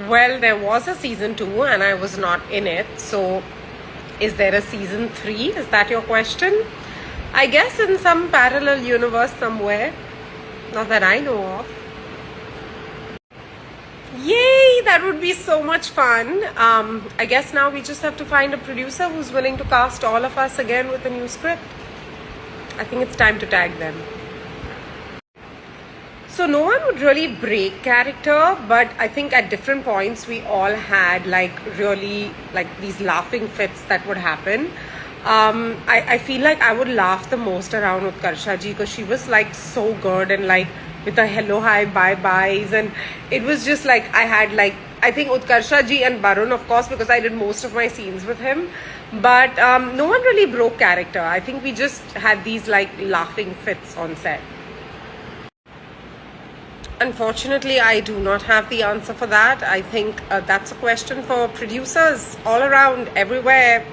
Well, there was a season 2 and I was not in it. So, is there a season 3? Is that your question? I guess in some parallel universe somewhere. Not that I know of. Yay! That would be so much fun. I guess now we just have to find a producer who's willing to cast all of us again with a new script. I think it's time to tag them. So no one would really break character, but I think at different points we all had like really like these laughing fits that would happen. I feel like I would laugh the most around Utkarsha ji because she was like so good and like with the hello, hi, bye byes, and it was just like I had like I think Utkarsha ji and Barun, of course, because I did most of my scenes with him, but no one really broke character. I think we just had these like laughing fits on set. Unfortunately, I do not have the answer for that. I think that's a question for producers all around, everywhere.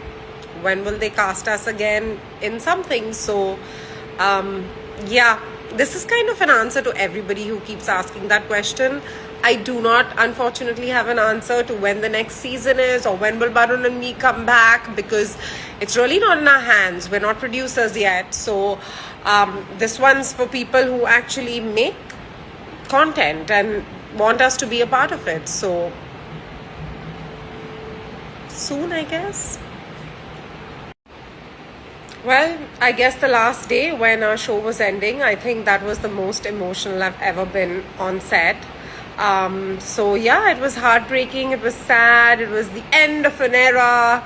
When will they cast us again in something? So, yeah, this is kind of an answer to everybody who keeps asking that question. I do not, unfortunately, have an answer to when the next season is or when will Barun and me come back, because it's really not in our hands. We're not producers yet. So, this one's for people who actually make content and want us to be a part of it. So soon, I guess. Well, I guess the last day when our show was ending, I think that was the most emotional I've ever been on set. So yeah, it was heartbreaking, it was sad, it was the end of an era.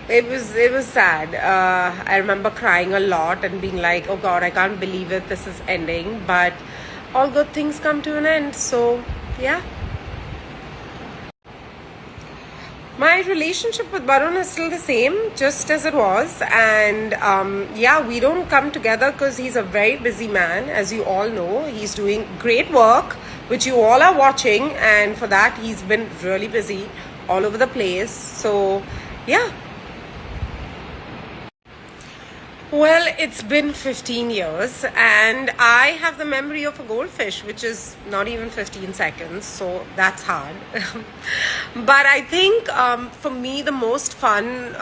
It was sad. I remember crying a lot and being like, oh God, I can't believe it, this is ending. But all good things come to an end. So, yeah. My relationship with Barun is still the same, just as it was. And yeah, we don't come together because he's a very busy man, as you all know. He's doing great work, which you all are watching. And for that, he's been really busy all over the place. So, yeah. Well, it's been 15 years and I have the memory of a goldfish, which is not even 15 seconds, so that's hard. But I think for me, the most fun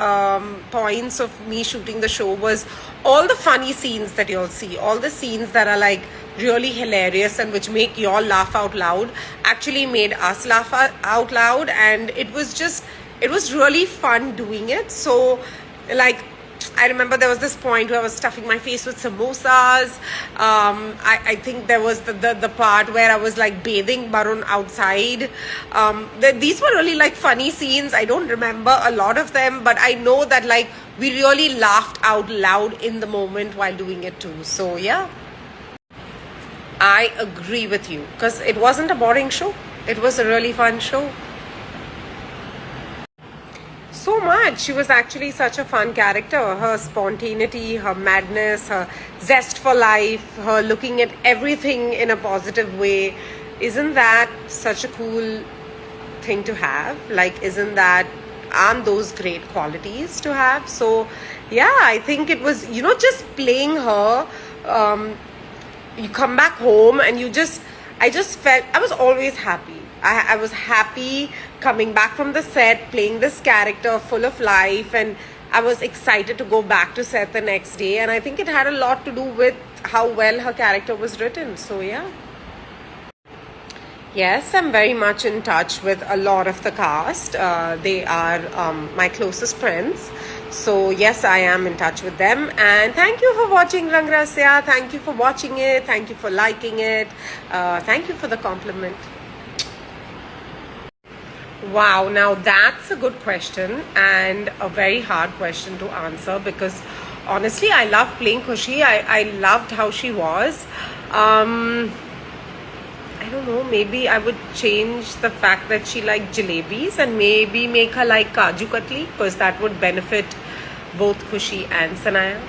points of me shooting the show was all the funny scenes that you'll see, all the scenes that are like really hilarious and which make you all laugh out loud, actually made us laugh out loud, and it was really fun doing it. So, like, I remember there was this point where I was stuffing my face with samosas. I think there was the part where I was like bathing Barun outside. These were really like funny scenes. I don't remember a lot of them, but I know that like we really laughed out loud in the moment while doing it too. So yeah, I agree with you because it wasn't a boring show. It was a really fun show. So much. She was actually such a fun character. Her spontaneity, her madness, her zest for life, her looking at everything in a positive way. Isn't that such a cool thing to have? Like, aren't those great qualities to have? So, yeah, I think it was, just playing her. You come back home and I just felt, I was always happy. I was happy coming back from the set, playing this character full of life, and I was excited to go back to set the next day. And I think it had a lot to do with how well her character was written. So, yeah. Yes, I'm very much in touch with a lot of the cast. They are my closest friends. So, yes, I am in touch with them. And thank you for watching Rang Rasya. Thank you for watching it. Thank you for liking it. Thank you for the compliment. Wow, now that's a good question and a very hard question to answer because honestly, I love playing Khushi. I loved how she was. I don't know, maybe I would change the fact that she liked jalebis and maybe make her like Kaju Katli because that would benefit both Khushi and Sanaya.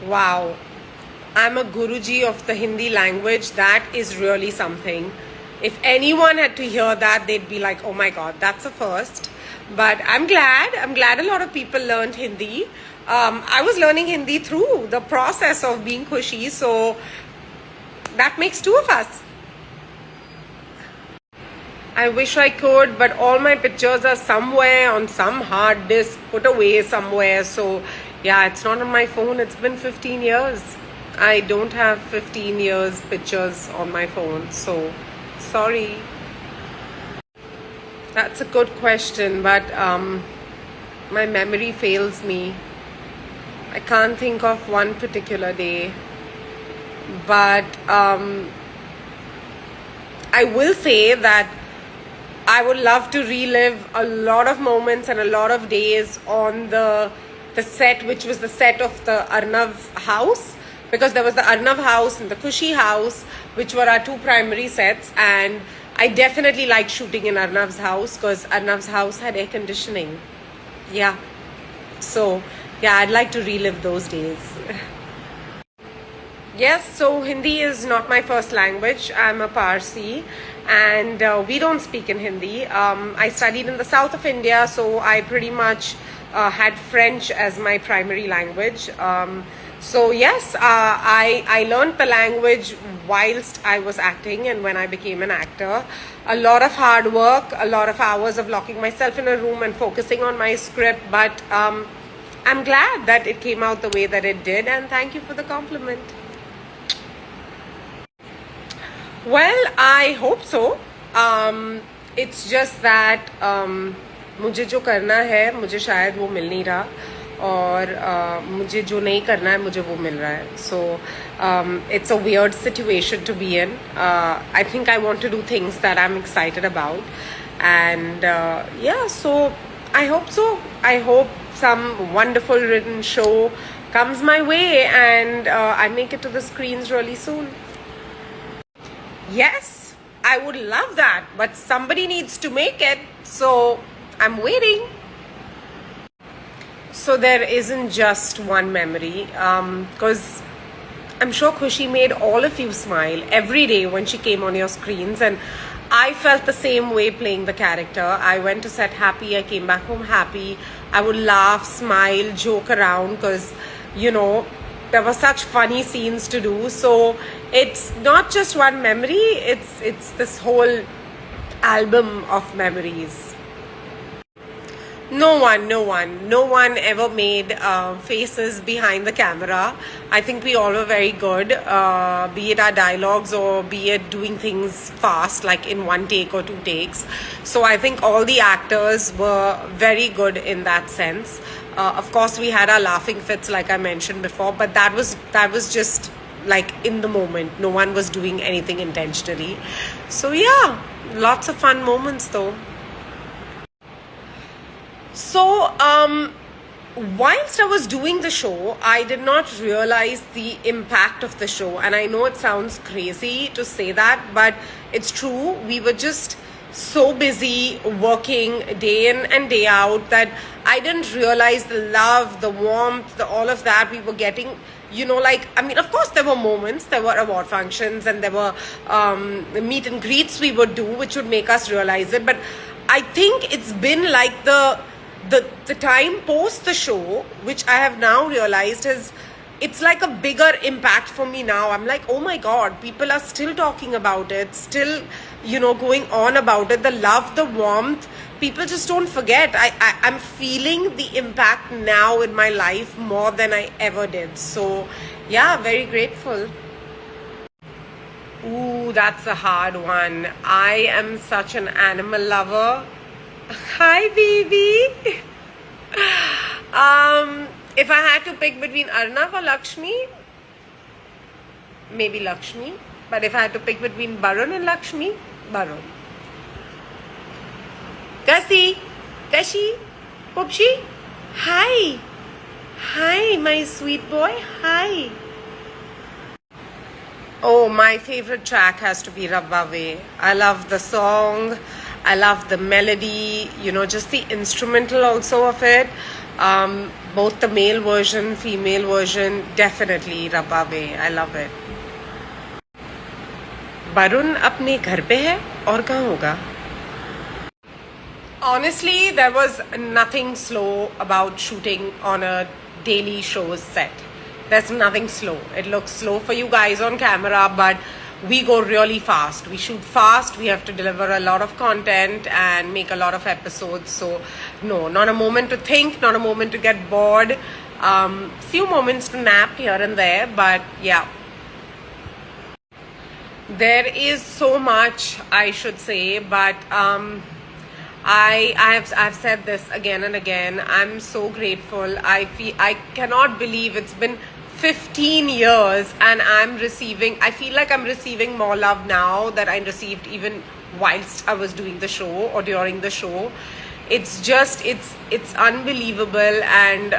Wow, I'm a Guruji of the Hindi language. That is really something. If anyone had to hear that, they'd be like, oh my God, that's a first. But I'm glad a lot of people learned Hindi. I was learning Hindi through the process of being Khushi. So that makes two of us. I wish I could, but all my pictures are somewhere on some hard disk, put away somewhere. So, yeah, it's not on my phone. It's been 15 years. I don't have 15 years pictures on my phone. So, sorry. That's a good question, but my memory fails me. I can't think of one particular day. But I will say that I would love to relive a lot of moments and a lot of days on the set, which was the set of the Arnav house, because there was the Arnav house and the Khushi house, which were our two primary sets, and I definitely like shooting in Arnav's house because Arnav's house had air conditioning. Yeah. So, yeah, I'd like to relive those days. Yes, so Hindi is not my first language. I'm a Parsi and we don't speak in Hindi. I studied in the south of India, so I pretty much had French as my primary language. So yes, I learned the language whilst I was acting and when I became an actor. A lot of hard work, a lot of hours of locking myself in a room and focusing on my script, but I'm glad that it came out the way that it did, and thank you for the compliment. Well, I hope so. It's just that मुझे जो करना है मुझे शायद वो मिल नहीं रहा, और मुझे जो नहीं करना है मुझे वो मिल रहा है. So it's a weird situation to be in. I think I want to do things that I'm excited about, and yeah, so I hope so. I hope some wonderful written show comes my way and I make it to the screens really soon. Yes, I would love that, but somebody needs to make it, so I'm waiting. So there isn't just one memory, because I'm sure Khushi made all of you smile every day when she came on your screens, and I felt the same way playing the character. I went to set happy, I came back home happy. I would laugh, smile, joke around because, you know, there were such funny scenes to do. So it's not just one memory, it's this whole album of memories. No one ever made faces behind the camera. I think we all were very good, be it our dialogues or be it doing things fast, like in one take or two takes. So I think all the actors were very good in that sense. Of course, we had our laughing fits, like I mentioned before, but that was just like in the moment. No one was doing anything intentionally. So yeah, lots of fun moments though. So, whilst I was doing the show, I did not realize the impact of the show. And I know it sounds crazy to say that, but it's true. We were just so busy working day in and day out that I didn't realize the love, the warmth, all of that we were getting. You know, like, I mean, of course, there were moments, there were award functions and there were meet and greets we would do, which would make us realize it. But I think it's been like the time post the show, which I have now realized it's like a bigger impact for me now. I'm like, oh my God, people are still talking about it, still, you know, going on about it. The love, the warmth, people just don't forget. I'm feeling the impact now in my life more than I ever did. So yeah, very grateful. Ooh, that's a hard one. I am such an animal lover. Hi, baby. If I had to pick between Arnav or Lakshmi, maybe Lakshmi. But if I had to pick between Barun and Lakshmi, Barun. Kasi, Kashi, Pupshi, hi. Hi, my sweet boy, hi. Oh, my favorite track has to be Rabbawe. I love the song. I love the melody, you know, just the instrumental also of it. Both the male version, female version, definitely Rabbawe. I love it. Barun अपने घर पे है और कहाँ होगा? Honestly, there was nothing slow about shooting on a daily show's set. There's nothing slow. It looks slow for you guys on camera, but we go really fast. We shoot fast. We have to deliver a lot of content and make a lot of episodes. So, no, not a moment to think, not a moment to get bored. Few moments to nap here and there, but yeah. There is so much I should say, but I've said this again and again. I'm so grateful. I cannot believe it's been 15 years and I feel like I'm receiving more love now that I received even whilst I was doing the show or during the show. It's unbelievable. And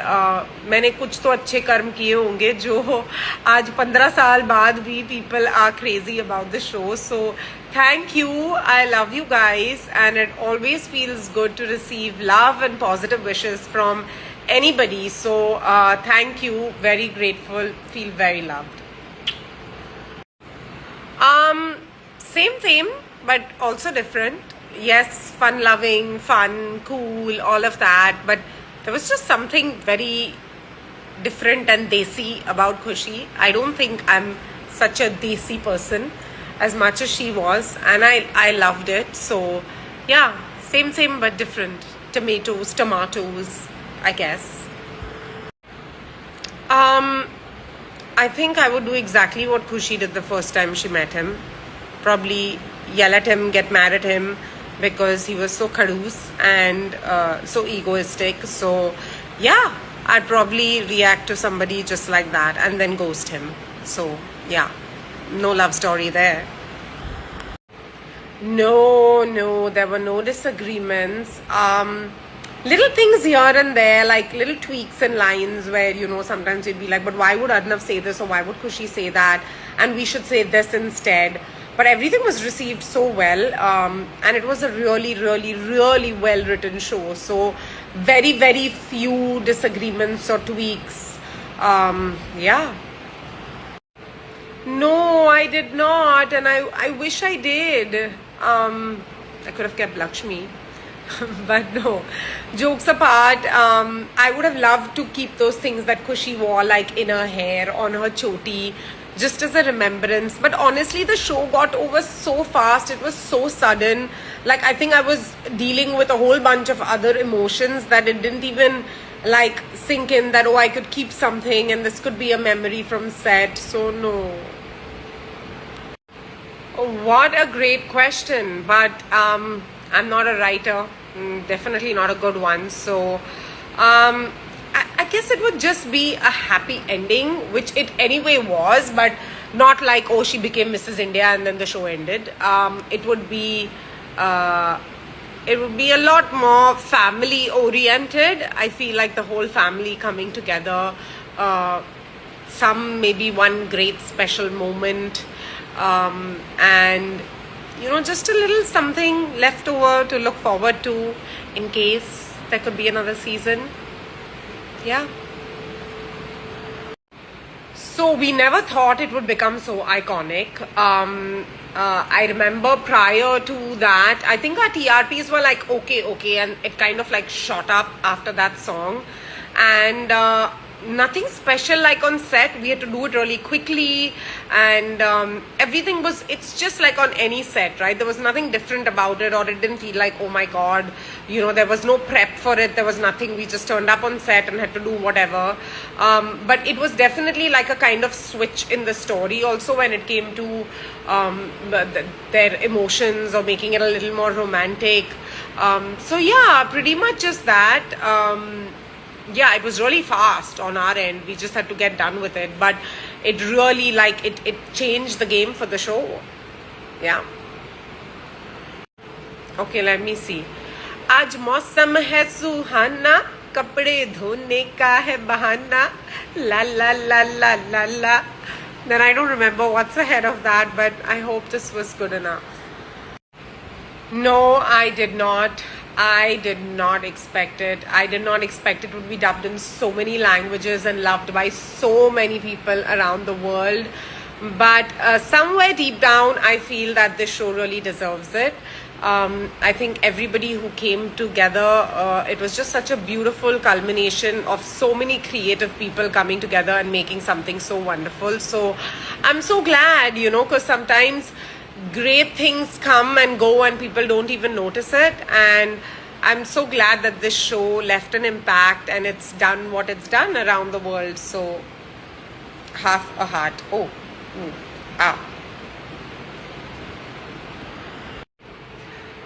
मैंने कुछ तो अच्छे कर्म किए होंगे जो आज 15 साल बाद भी people are crazy about the show. So thank you. I love you guys, and it always feels good to receive love and positive wishes from anybody. So thank you. Very grateful. Feel very loved. Same, but also different. Yes, fun loving, fun, cool, all of that. But there was just something very different and desi about Khushi. I don't think I'm such a desi person as much as she was, and I loved it. So yeah, same but different. Tomatoes, I guess. I think I would do exactly what Khushi did the first time she met him. Probably yell at him, get mad at him, because he was so khadoos and so egoistic. So yeah, I'd probably react to somebody just like that and then ghost him. So yeah, no love story there. No, there were no disagreements. Little things here and there, like little tweaks and lines where, sometimes you'd be like, but why would Arnav say this, or why would Khushi say that, and we should say this instead. But everything was received so well, and it was a really well written show. So very few disagreements or tweaks. Yeah. No, I did not, and I wish I did. I could have kept Lakshmi. But no, jokes apart, I would have loved to keep those things that Khushi wore, like in her hair, on her choti, just as a remembrance. But honestly, the show got over so fast. It was so sudden. Like, I think I was dealing with a whole bunch of other emotions that it didn't even like sink in that, oh, I could keep something and this could be a memory from set. So no. Oh, what a great question. But I'm not a writer, definitely not a good one. So I guess it would just be a happy ending, which it anyway was, but not like, oh, she became Mrs. India and then the show ended. It would be a lot more family oriented. I feel like the whole family coming together, maybe one great special moment, and just a little something left over to look forward to in case there could be another season. Yeah. So we never thought it would become so iconic. I remember prior to that, I think our TRPs were like, okay, and it kind of like shot up after that song. And nothing special like on set. We had to do it really quickly, and everything it's just like on any set, right? There was nothing different about it, or it didn't feel like, oh my god, there was no prep for it, there was nothing. We just turned up on set and had to do whatever. But it was definitely like a kind of switch in the story also when it came to their emotions or making it a little more romantic. So yeah, pretty much just that. Yeah, it was really fast on our end. We just had to get done with it. But it really, it changed the game for the show. Yeah. Okay, let me see. आज मौसम है सुहाना, कपड़े धोने का है बहाना, la la la la la la. Then I don't remember what's ahead of that, but I hope this was good enough. No, I did not. I did not expect it. I did not expect it would be dubbed in so many languages and loved by so many people around the world. But somewhere deep down, I feel that this show really deserves it. I think everybody who came together, it was just such a beautiful culmination of so many creative people coming together and making something so wonderful. So I'm so glad, because sometimes great things come and go and people don't even notice it. And I'm so glad that this show left an impact and it's done what it's done around the world. So half a heart. Oh, ah.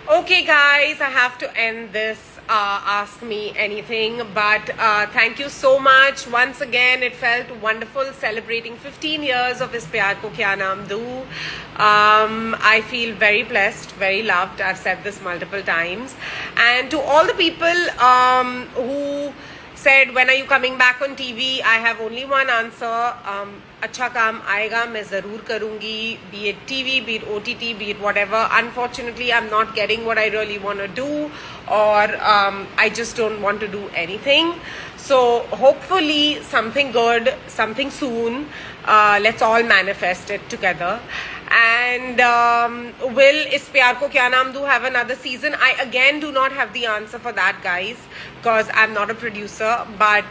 Okay, guys, I have to end this Ask Me Anything. But thank you so much. Once again, it felt wonderful celebrating 15 years of Is Pyaar Ko Kya Naam Do. I feel very blessed, very loved. I've said this multiple times. And to all the people who said, when are you coming back on TV? I have only one answer. अच्छा काम आएगा, मैं ज़रूर करूँगी, be it TV, be it OTT, be it whatever. Unfortunately, I'm not getting what I really want to do, or I just don't want to do anything. So hopefully something good, something soon. Let's all manifest it together. And will Is Pyaar Ko Kya Naam Do have another season? I again do not have the answer for that, guys, because I'm not a producer. But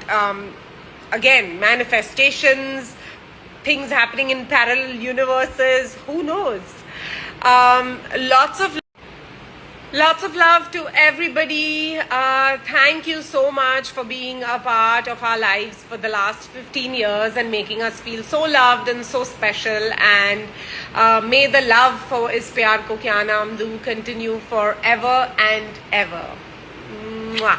again, manifestations, things happening in parallel universes, who knows? Lots of love to everybody. Thank you so much for being a part of our lives for the last 15 years and making us feel so loved and so special. And may the love for Is Pyaar Ko Kya Naam Do continue forever and ever. Mwah.